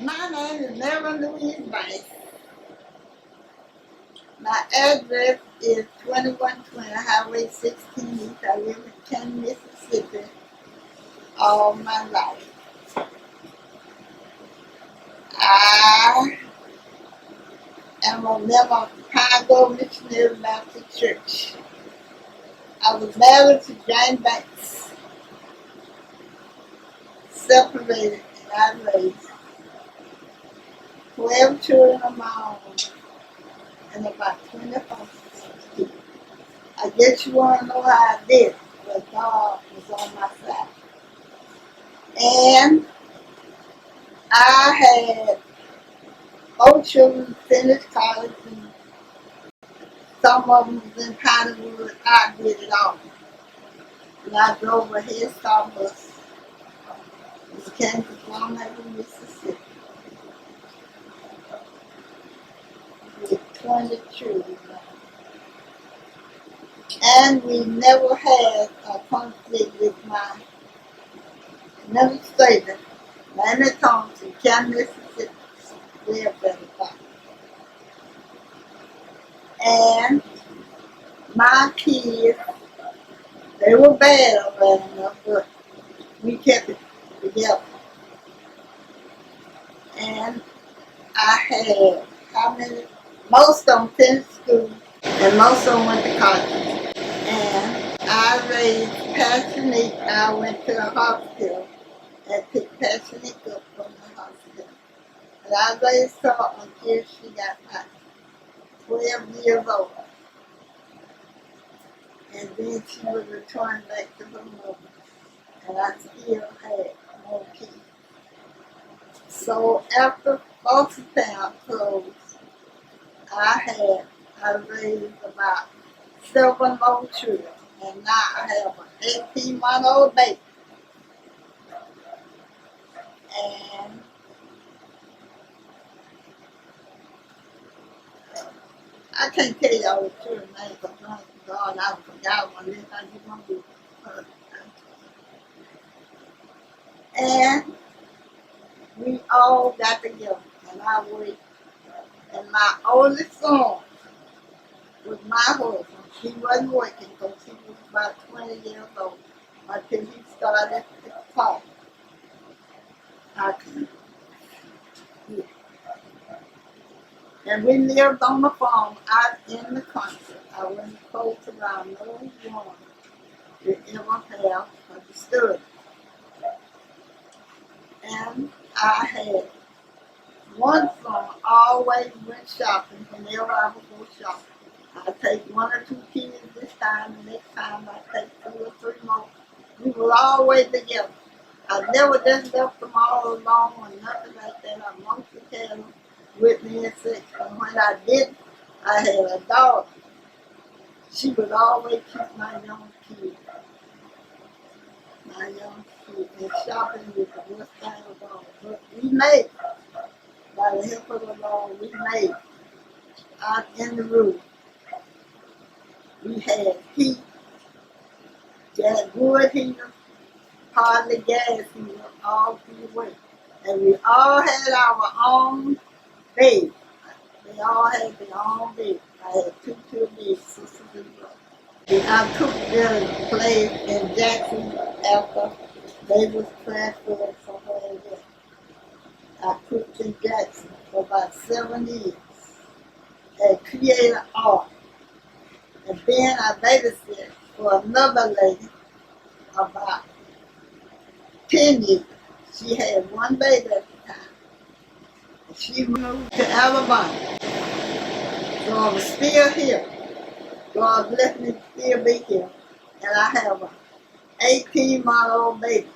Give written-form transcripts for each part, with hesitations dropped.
My name is Mary Louise Rice. My address is 2120 Highway 16 East. I live in Canton, Mississippi all my life. I am a member of the Congo Missionary Baptist Church. I was married to Jane Banks, separated, and I raised 12 children of my own and about 24 kids. I guess you want to know how I did it, but God was on my side. And I had 4 children finished college, and some of them was in Hollywood. I did it all. And I drove a Head Start bus. We came to Longhaven, Mississippi with 20 children. And we never had a conflict with my administrator, Lanny Thompson, Canton, Mississippi, welfare department. And my kids, they were bad around enough, but we kept it together. And I had how many? Most of them finished school, and most of them went to college. And I raised Patrick. I went to the hospital and picked Patrick up from the hospital. And I raised her until she got about 12 years old. And then she was returned back to her mother. And I still had more kids. So after Foster Town closed, I raised about 7 more children. And now I have an 18-month-old baby. And I can't tell y'all the children's names because God, I forgot one. This I just want to do. And we all got together, and I waited. And my oldest son was my husband. He wasn't working because he was about 20 years old until he started to talk. I could, yeah. And we lived on the farm out in the country. I wasn't close around no one to ever have understood. And I had one son always went shopping whenever I would go shopping. I take 1 or 2 kids this time, and next time I take 2 or 3 more. We were always together. I never just left them all alone or nothing like that. I mostly had them with me in sex. And when I didn't, I had a daughter. She would always keep my young kids. And shopping with the worst thing of all. But we made it. By the help of the Lord, we made it. Out in the room. We had heat, gas, wood heater, hardly gas heater all through the way. And we all had our own bed. They all had their own bed. I had 2 beds, sisters and brothers. And I took their place in Jackson after they was transferred somewhere else. I cooked in Jackson for about 7 years and created art. And then I babysat for another lady about 10 years. She had 1 baby at the time. And she moved to Alabama. So I'm still here. God bless me to still be here. And I have an 18-month-old baby.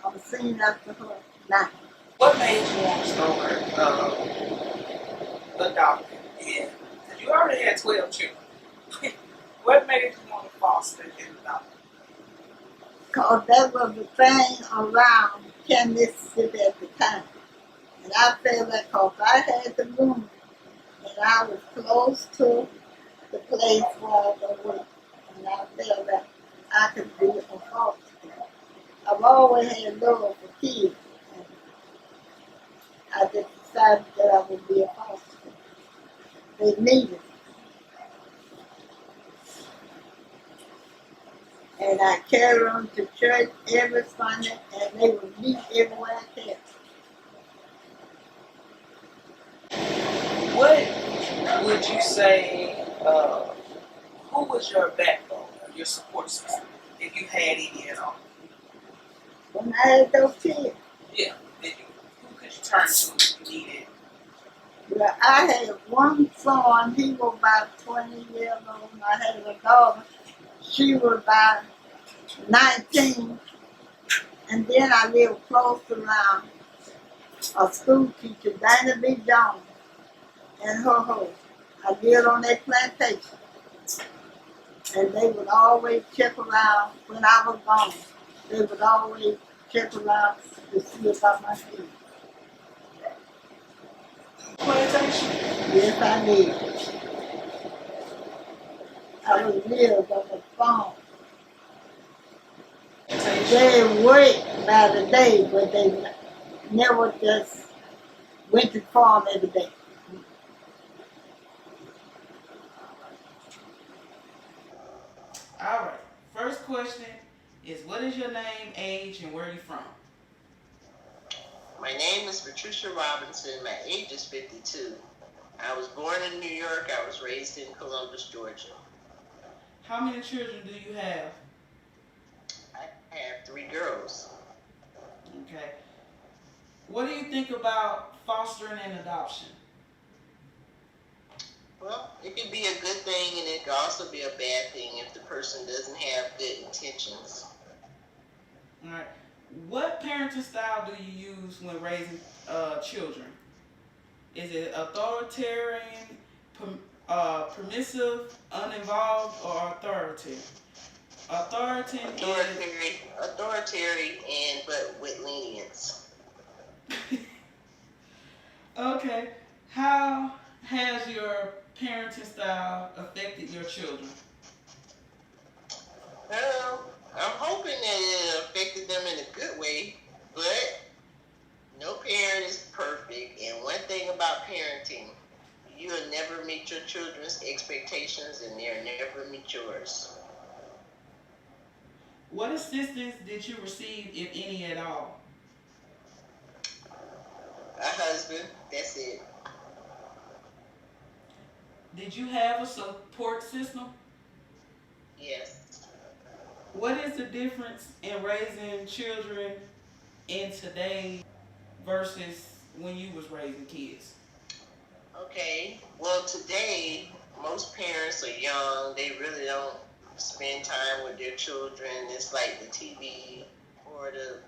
I'm seeing after her now. What made you want to start adopting? Yeah, you already had 12 children. What made you want to foster and adopt? Because that was the thing around Canton, Mississippi at the time. And I felt that because I had the room and I was close to the place where I was working. And I felt that I could be a foster care. I've always had love for kids. And decided that I would be a foster. They needed it. And I carried them to church every Sunday, and they would meet everywhere I came. What would you say, who was your backbone, or your support system, if you had any at all? When I had those kids, Yeah, who could you turn to if you needed? well, I had one son, he was about 20 years old, and I had a daughter, she was about 19, and then I lived close around a school teacher, Dinah B. Jones, and her husband. I lived on that plantation, and they would always check around when I was gone. They would always check around to see about my kids. Plantation? Yes, I did. I was lived on the farm. Plantation. They worked by the day, but they never just went to farm every day. All right. First question is, what is your name, age, and where are you from? My name is Patricia Robinson. My age is 52. I was born in New York. I was raised in Columbus, Georgia. How many children do you have? I have 3 girls. Okay. What do you think about fostering and adoption? Well, it can be a good thing and it can also be a bad thing if the person doesn't have good intentions. All right. What parenting style do you use when raising children? Is it authoritarian, permissive, uninvolved, or authoritative? Authoritarian, and but with lenience. Okay. How has your parenting style affected your children? Well, I'm hoping that it affected them in a good way, but no parent is perfect. And one thing about parenting, you will never meet your children's expectations and they'll never meet yours. What assistance did you receive, if any at all? A husband, that's it. Did you have a support system? Yes. What is the difference in raising children in today versus when you was raising kids? Okay. Well, today, most parents are young. They really don't spend time with their children. It's like the TV or the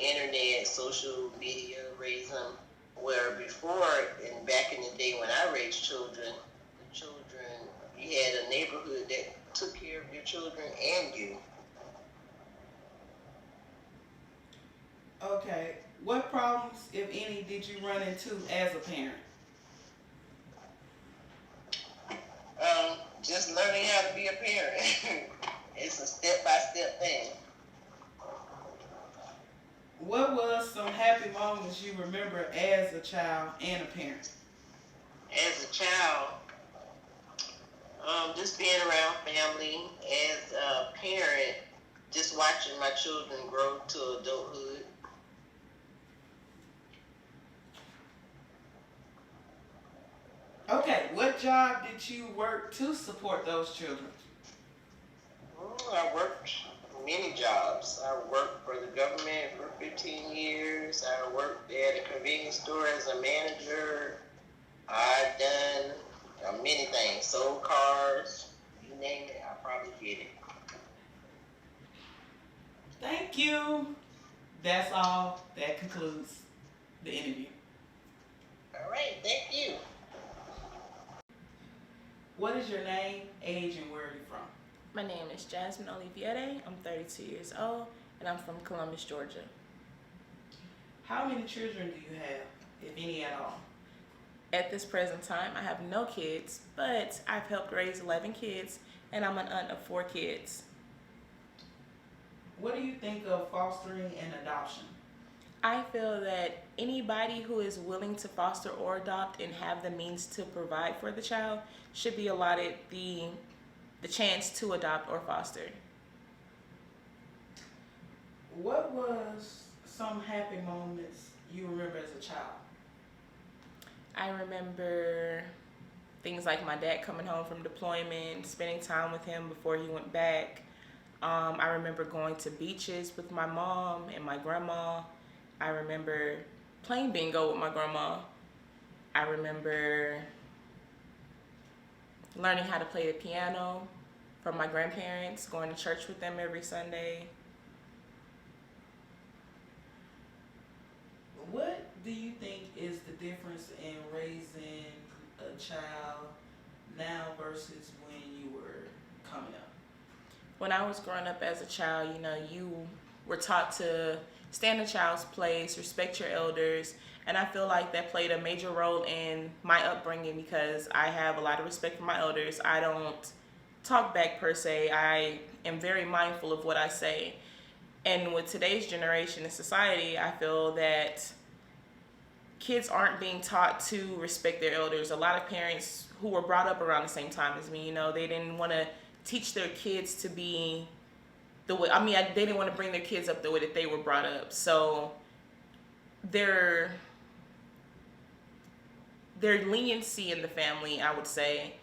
internet, social media raise them. Where before, and back in the day when I raised children, you had a neighborhood that took care of your children and you. Okay. What problems, if any, did you run into as a parent? Just learning how to be a parent. It's a step-by-step thing. What was some happy moments you remember as a child and a parent? As a child, just being around family. As a parent, just watching my children grow to adulthood. Okay, what job did you work to support those children? I worked many jobs. I worked for the government for 15 years. I worked at a convenience store as a manager. I've done many things. Sold cars. You name it, I probably did it. Thank you. That's all. That concludes the interview. All right, thank you. What is your name, age, and where are you from? My name is Jasmine Oliviere. I'm 32 years old, and I'm from Columbus, Georgia. How many children do you have, if any at all? At this present time, I have no kids, but I've helped raise 11 kids, and I'm an aunt of 4 kids. What do you think of fostering and adoption? I feel that anybody who is willing to foster or adopt and have the means to provide for the child should be allotted the chance to adopt or foster. What was some happy moments you remember as a child? I remember things like my dad coming home from deployment, spending time with him before he went back. I remember going to beaches with my mom and my grandma. I remember playing bingo with my grandma. I remember learning how to play the piano from my grandparents, going to church with them every Sunday. What do you think is the difference in raising a child now versus when you were coming up? When I was growing up as a child, you were taught to stand a child's place, respect your elders, and I feel like that played a major role in my upbringing because I have a lot of respect for my elders. I don't talk back per se. I am very mindful of what I say. And with today's generation and society, I feel that kids aren't being taught to respect their elders. A lot of parents who were brought up around the same time as me, they didn't want to teach their kids to be the way, they didn't want to bring their kids up the way that they were brought up. So their leniency in the family, I would say,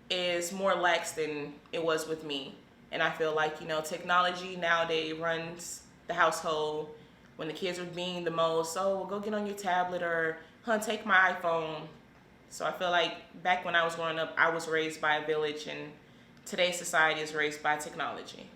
is more lax than it was with me. And I feel like, technology nowadays runs the household. When the kids are being the most, well, go get on your tablet, or, take my iPhone. So I feel like back when I was growing up, I was raised by a village, and today's society is raised by technology.